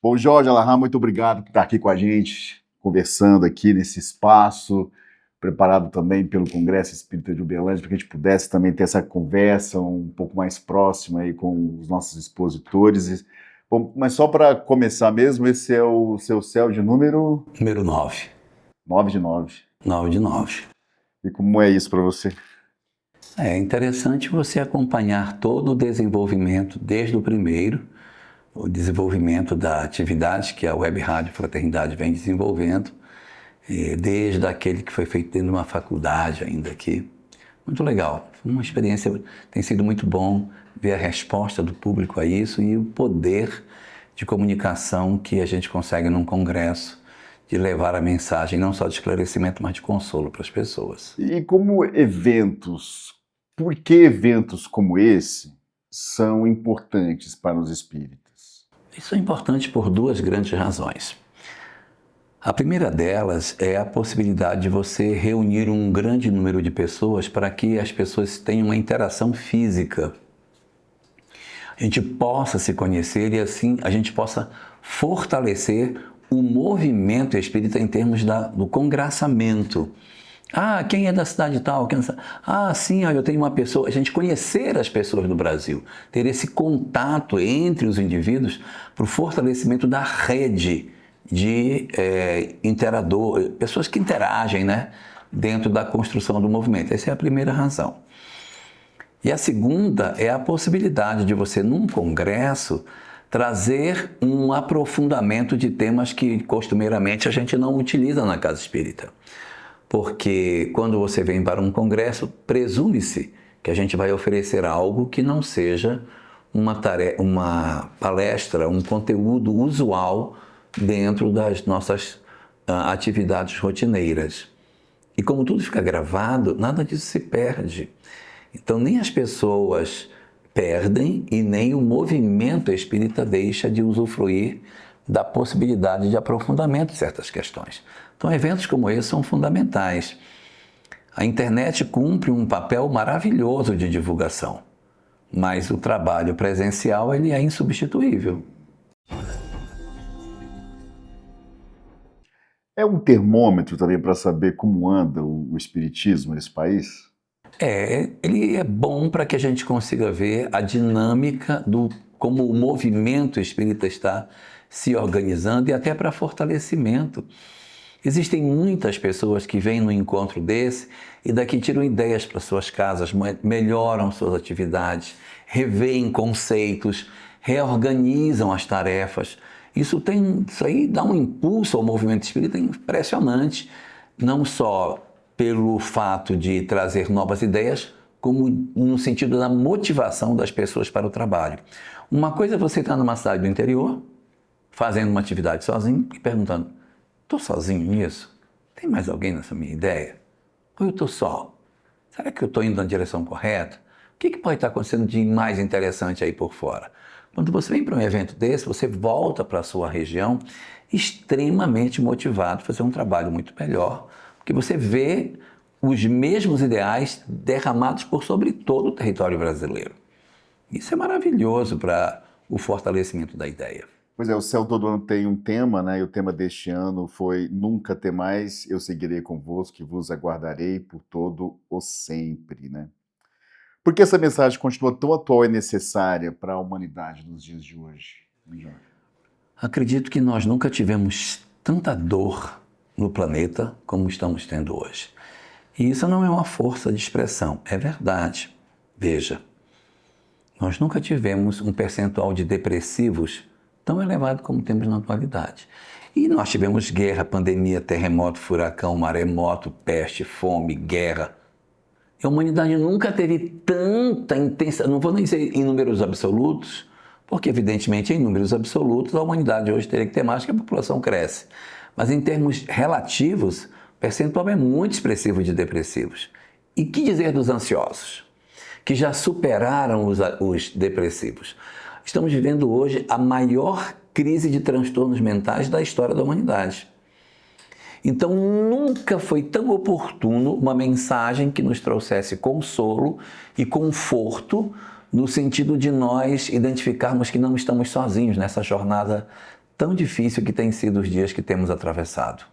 Bom, Jorge Alahá, muito obrigado por estar aqui com a gente, conversando aqui nesse espaço, preparado também pelo Congresso Espírita de Uberlândia, para que a gente pudesse também ter essa conversa um pouco mais próxima aí com os nossos expositores. Bom, mas só para começar mesmo, esse é o seu céu de número Número 9. 9 de 9. 9 de 9. E como é isso para você? É interessante você acompanhar todo o desenvolvimento, desde o primeiro, o desenvolvimento da atividade que a Web Rádio Fraternidade vem desenvolvendo, desde aquele que foi feito dentro de uma faculdade ainda aqui. Muito legal. Uma experiência, tem sido muito bom ver a resposta do público a isso e o poder de comunicação que a gente consegue num congresso, de levar a mensagem não só de esclarecimento, mas de consolo para as pessoas. E como eventos, por que eventos como esse são importantes para os espíritas? Isso é importante por duas grandes razões. A primeira delas é a possibilidade de você reunir um grande número de pessoas para que as pessoas tenham uma interação física. A gente possa se conhecer e assim a gente possa fortalecer o movimento espírita em termos do congraçamento. Ah, quem é da cidade tal? Ah, sim, eu tenho uma pessoa. A gente conhecer as pessoas do Brasil, ter esse contato entre os indivíduos para o fortalecimento da rede de pessoas que interagem, né, dentro da construção do movimento. Essa é a primeira razão. E a segunda é a possibilidade de você, num congresso, trazer um aprofundamento de temas que costumeiramente a gente não utiliza na casa espírita. Porque quando você vem para um congresso, presume-se que a gente vai oferecer algo que não seja uma palestra, um conteúdo usual dentro das nossas atividades rotineiras. E como tudo fica gravado, nada disso se perde. Então nem as pessoas perdem e nem o movimento espírita deixa de usufruir da possibilidade de aprofundamento de certas questões. Então, eventos como esse são fundamentais. A internet cumpre um papel maravilhoso de divulgação, mas o trabalho presencial ele é insubstituível. É um termômetro também para saber como anda o espiritismo nesse país? Ele é bom para que a gente consiga ver a dinâmica como o movimento espírita está se organizando e até para fortalecimento. Existem muitas pessoas que vêm no encontro desse e daqui tiram ideias para suas casas, melhoram suas atividades, revêem conceitos, reorganizam as tarefas. Isso aí dá um impulso ao movimento espírita impressionante, não só pelo fato de trazer novas ideias, como no sentido da motivação das pessoas para o trabalho. Uma coisa é você estar numa cidade do interior, fazendo uma atividade sozinho e perguntando: estou sozinho nisso? Tem mais alguém nessa minha ideia? Ou eu estou só? Será que eu estou indo na direção correta? O que pode estar acontecendo de mais interessante aí por fora? Quando você vem para um evento desse, você volta para a sua região extremamente motivado a fazer um trabalho muito melhor, porque você vê os mesmos ideais derramados por sobre todo o território brasileiro. Isso é maravilhoso para o fortalecimento da ideia. Pois é, o Céu Todo Ano tem um tema, né? E o tema deste ano foi Nunca Ter Mais, eu seguirei convosco e vos aguardarei por todo o sempre, né? Por que essa mensagem continua tão atual e necessária para a humanidade nos dias de hoje, Jorge? Acredito que nós nunca tivemos tanta dor no planeta como estamos tendo hoje. E isso não é uma força de expressão, é verdade. Veja, nós nunca tivemos um percentual de depressivos tão elevado como temos na atualidade. E nós tivemos guerra, pandemia, terremoto, furacão, maremoto, peste, fome, guerra. E a humanidade nunca teve tanta intensidade, não vou nem dizer em números absolutos, porque evidentemente em números absolutos a humanidade hoje teria que ter mais, que a população cresce. Mas em termos relativos, o percentual é muito expressivo de depressivos. E que dizer dos ansiosos, que já superaram os depressivos? Estamos vivendo hoje a maior crise de transtornos mentais da história da humanidade. Então, nunca foi tão oportuno uma mensagem que nos trouxesse consolo e conforto, no sentido de nós identificarmos que não estamos sozinhos nessa jornada tão difícil que tem sido os dias que temos atravessado.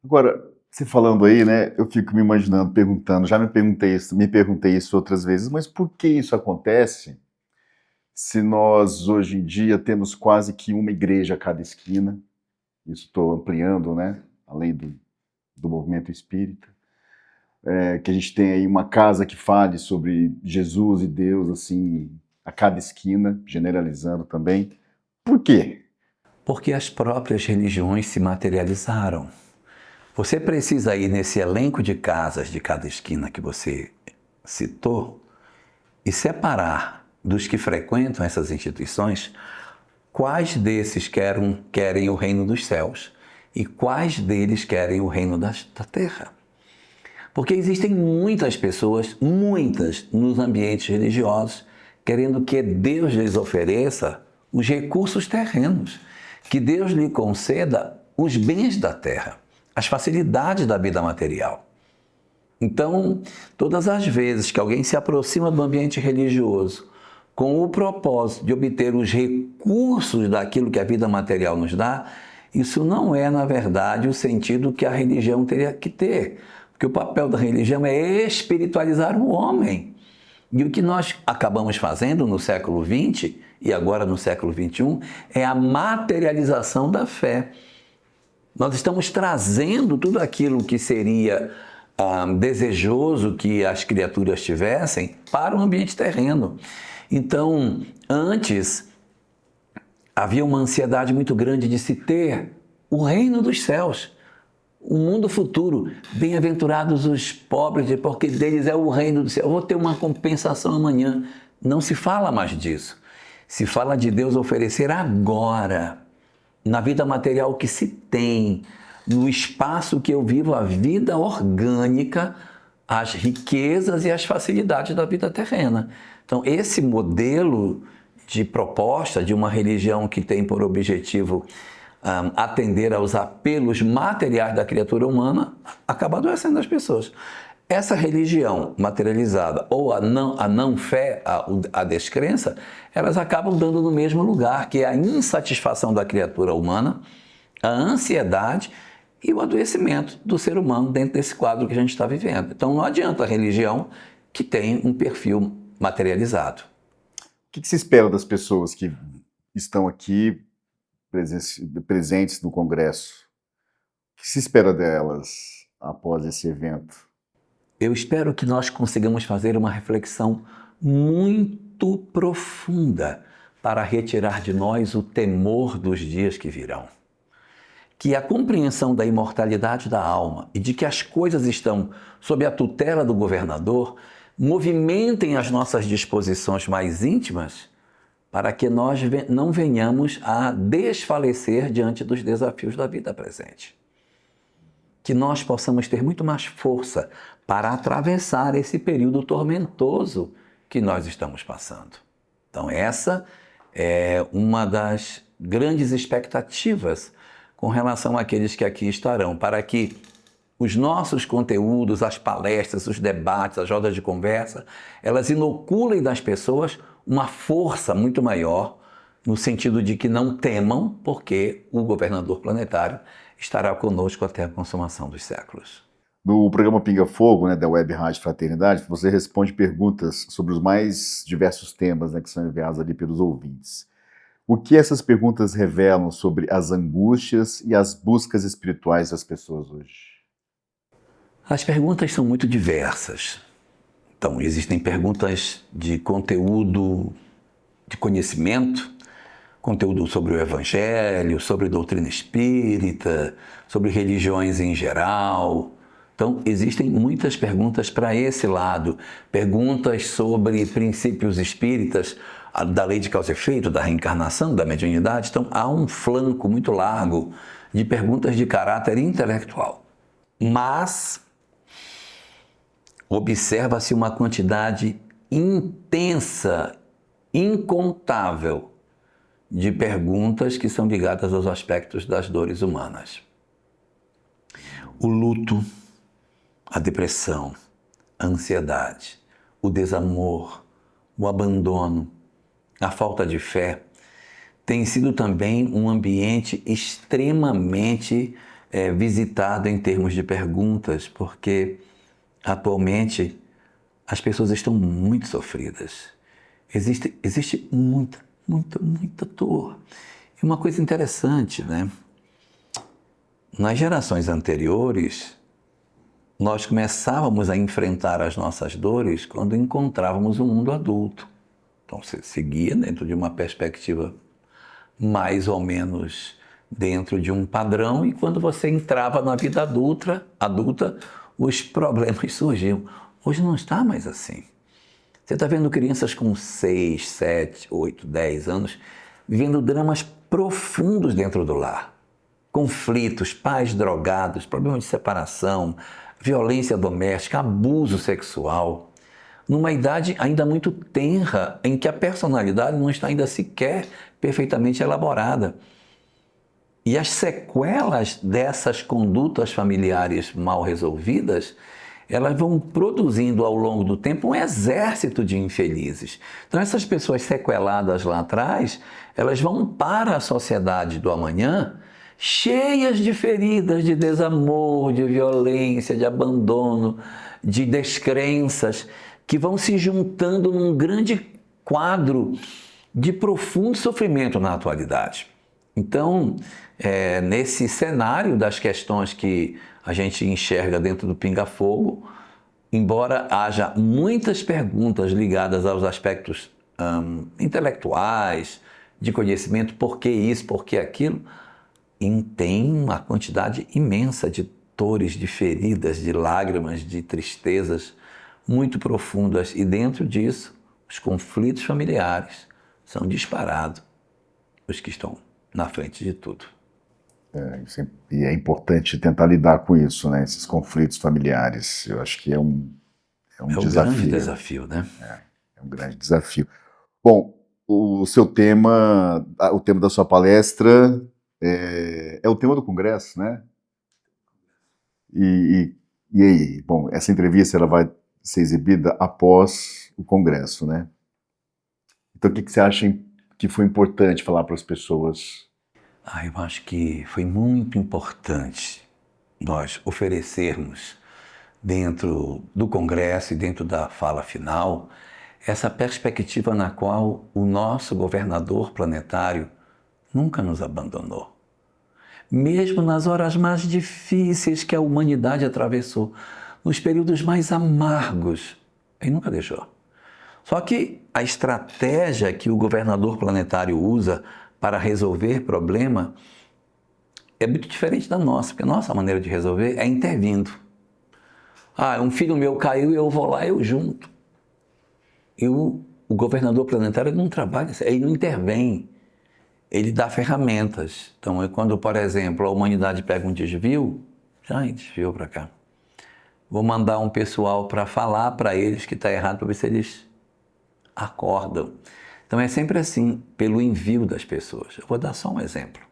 Agora, você falando aí, né, eu fico me imaginando, perguntando, já me perguntei isso outras vezes, mas por que isso acontece se nós hoje em dia temos quase que uma igreja a cada esquina? Isso estou ampliando, né, além do movimento espírita. Que a gente tem aí uma casa que fale sobre Jesus e Deus, assim, a cada esquina, generalizando também. Por quê? Porque as próprias religiões se materializaram. Você precisa ir nesse elenco de casas de cada esquina que você citou e separar dos que frequentam essas instituições quais desses querem o reino dos céus e quais deles querem o reino da terra. Porque existem muitas pessoas, muitas, nos ambientes religiosos, querendo que Deus lhes ofereça os recursos terrenos, que Deus lhe conceda os bens da terra, as facilidades da vida material. Então, todas as vezes que alguém se aproxima do ambiente religioso com o propósito de obter os recursos daquilo que a vida material nos dá, isso não é, na verdade, o sentido que a religião teria que ter. Porque o papel da religião é espiritualizar o homem. E o que nós acabamos fazendo no século XX e agora no século XXI é a materialização da fé. Nós estamos trazendo tudo aquilo que seria desejoso que as criaturas tivessem para o ambiente terreno. Então, antes, havia uma ansiedade muito grande de se ter o reino dos céus, o mundo futuro. Bem-aventurados os pobres, porque deles é o reino do céu. Eu vou ter uma compensação amanhã. Não se fala mais disso. Se fala de Deus oferecer agora, na vida material que se tem, no espaço que eu vivo, a vida orgânica, as riquezas e as facilidades da vida terrena. Então, esse modelo de proposta de uma religião que tem por objetivo atender aos apelos materiais da criatura humana, acaba adoecendo as pessoas. Essa religião materializada ou a não fé, a descrença, elas acabam dando no mesmo lugar, que é a insatisfação da criatura humana, a ansiedade e o adoecimento do ser humano dentro desse quadro que a gente está vivendo. Então não adianta a religião que tem um perfil materializado. O que se espera das pessoas que estão aqui presentes no Congresso? O que se espera delas após esse evento? Eu espero que nós consigamos fazer uma reflexão muito profunda para retirar de nós o temor dos dias que virão. Que a compreensão da imortalidade da alma e de que as coisas estão sob a tutela do governador movimentem as nossas disposições mais íntimas para que nós não venhamos a desfalecer diante dos desafios da vida presente. Que nós possamos ter muito mais força para atravessar esse período tormentoso que nós estamos passando. Então essa é uma das grandes expectativas com relação àqueles que aqui estarão, para que os nossos conteúdos, as palestras, os debates, as rodas de conversa, elas inoculem nas pessoas uma força muito maior, no sentido de que não temam, porque o governador planetário estará conosco até a consumação dos séculos. No programa Pinga Fogo, né, da Web Rádio Fraternidade, você responde perguntas sobre os mais diversos temas, né, que são enviados ali pelos ouvintes. O que essas perguntas revelam sobre as angústias e as buscas espirituais das pessoas hoje? As perguntas são muito diversas. Então, existem perguntas de conteúdo de conhecimento, conteúdo sobre o Evangelho, sobre doutrina espírita, sobre religiões em geral. Então, existem muitas perguntas para esse lado, perguntas sobre princípios espíritas, da lei de causa e efeito, da reencarnação, da mediunidade. Então, há um flanco muito largo de perguntas de caráter intelectual. Mas observa-se uma quantidade intensa, incontável, de perguntas que são ligadas aos aspectos das dores humanas. O luto, a depressão, a ansiedade, o desamor, o abandono, a falta de fé, tem sido também um ambiente extremamente visitado em termos de perguntas, porque atualmente as pessoas estão muito sofridas. Existe muita dor. E uma coisa interessante, né? Nas gerações anteriores, nós começávamos a enfrentar as nossas dores quando encontrávamos o mundo adulto. Então, você seguia dentro de uma perspectiva mais ou menos dentro de um padrão, e quando você entrava na vida adulta, os problemas surgiam. Hoje não está mais assim. Você está vendo crianças com 6, 7, 8, 10 anos vivendo dramas profundos dentro do lar. Conflitos, pais drogados, problemas de separação, violência doméstica, abuso sexual. Numa idade ainda muito tenra, em que a personalidade não está ainda sequer perfeitamente elaborada. E as sequelas dessas condutas familiares mal resolvidas, elas vão produzindo ao longo do tempo um exército de infelizes. Então essas pessoas sequeladas lá atrás, elas vão para a sociedade do amanhã cheias de feridas, de desamor, de violência, de abandono, de descrenças, que vão se juntando num grande quadro de profundo sofrimento na atualidade. Então, nesse cenário das questões que a gente enxerga dentro do Pinga-Fogo, embora haja muitas perguntas ligadas aos aspectos intelectuais, de conhecimento, por que isso, por que aquilo, e tem uma quantidade imensa de dores, de feridas, de lágrimas, de tristezas muito profundas. E dentro disso, os conflitos familiares são disparados os que estão na frente de tudo. E é importante tentar lidar com isso, né? Esses conflitos familiares. Eu acho que é um desafio. Grande desafio, né? É um grande desafio. Bom, o seu tema, o tema da sua palestra é o tema do Congresso, né? E aí? Bom, essa entrevista ela vai ser exibida após o Congresso, né? Então, o que você acha que foi importante falar para as pessoas? Eu acho que foi muito importante nós oferecermos dentro do Congresso e dentro da fala final essa perspectiva na qual o nosso governador planetário nunca nos abandonou. Mesmo nas horas mais difíceis que a humanidade atravessou, nos períodos mais amargos, ele nunca deixou. Só que a estratégia que o governador planetário usa para resolver problema é muito diferente da nossa, porque a nossa maneira de resolver é intervindo. Um filho meu caiu e eu vou lá, eu junto. E o governador planetário não trabalha, ele não intervém, ele dá ferramentas. Então, quando, por exemplo, a humanidade pega um desvio, já desviou para cá. Vou mandar um pessoal para falar para eles que está errado, para ver se eles acordam. Então é sempre assim, pelo envio das pessoas. Eu vou dar só um exemplo.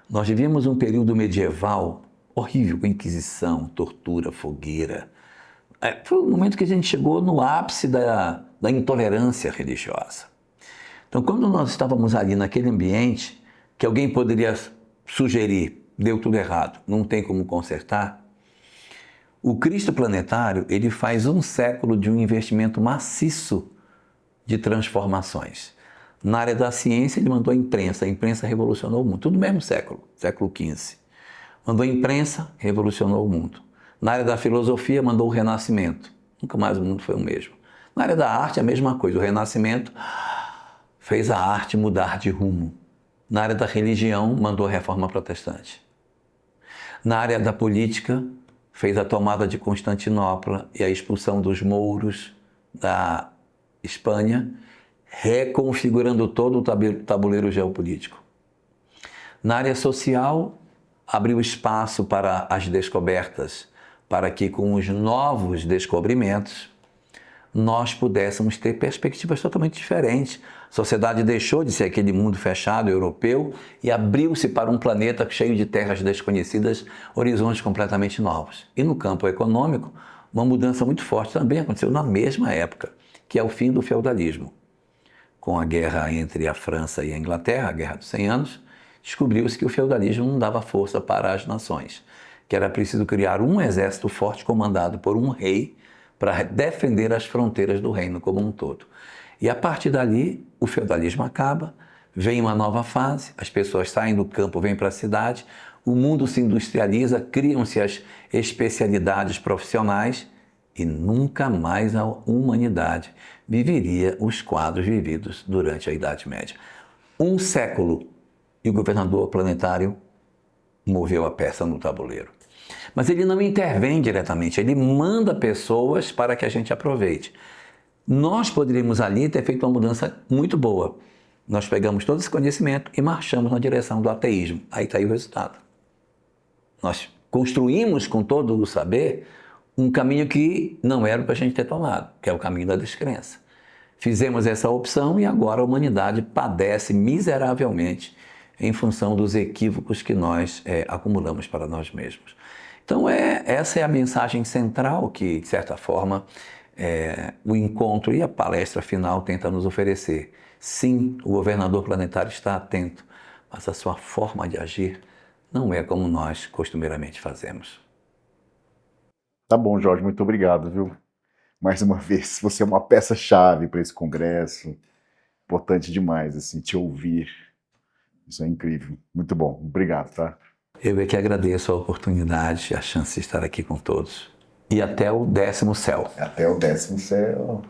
Nós vivíamos um período medieval horrível, com Inquisição, tortura, fogueira. Foi o momento que a gente chegou no ápice da intolerância religiosa. Então, quando nós estávamos ali naquele ambiente, que alguém poderia sugerir, deu tudo errado, não tem como consertar, o Cristo planetário, ele faz um século de um investimento maciço de transformações. Na área da ciência, ele mandou a imprensa revolucionou o mundo, tudo no mesmo século XV. Mandou a imprensa, revolucionou o mundo. Na área da filosofia, mandou o Renascimento, nunca mais o mundo foi o mesmo. Na área da arte, a mesma coisa, o Renascimento fez a arte mudar de rumo. Na área da religião, mandou a Reforma Protestante. Na área da política, fez a tomada de Constantinopla e a expulsão dos mouros da Espanha, reconfigurando todo o tabuleiro geopolítico. Na área social, abriu espaço para as descobertas, para que com os novos descobrimentos nós pudéssemos ter perspectivas totalmente diferentes. A sociedade deixou de ser aquele mundo fechado europeu e abriu-se para um planeta cheio de terras desconhecidas, horizontes completamente novos. E no campo econômico, uma mudança muito forte também aconteceu na mesma época, que é o fim do feudalismo. com a guerra entre a França e a Inglaterra, a Guerra dos 100 Anos, descobriu-se que o feudalismo não dava força para as nações, que era preciso criar um exército forte comandado por um rei para defender as fronteiras do reino como um todo. E a partir dali, o feudalismo acaba, vem uma nova fase, as pessoas saem do campo, vêm para a cidade, o mundo se industrializa, criam-se as especialidades profissionais e nunca mais a humanidade viveria os quadros vividos durante a Idade Média. Um século e o governador planetário moveu a peça no tabuleiro. Mas ele não intervém diretamente, ele manda pessoas para que a gente aproveite. Nós poderíamos ali ter feito uma mudança muito boa. Nós pegamos todo esse conhecimento e marchamos na direção do ateísmo. Aí está aí o resultado. Nós construímos com todo o saber um caminho que não era para a gente ter tomado, que é o caminho da descrença. Fizemos essa opção e agora a humanidade padece miseravelmente em função dos equívocos que nós acumulamos para nós mesmos. Então essa é a mensagem central que, de certa forma, o encontro e a palestra final tenta nos oferecer. Sim, o governador planetário está atento, mas a sua forma de agir não é como nós costumeiramente fazemos. Tá bom, Jorge, muito obrigado, viu? Mais uma vez, você é uma peça-chave para esse congresso. Importante demais, assim, te ouvir. Isso é incrível. Muito bom. Obrigado, tá? Eu é que agradeço a oportunidade, a chance de estar aqui com todos. E até o 10º céu. Até o 10º céu.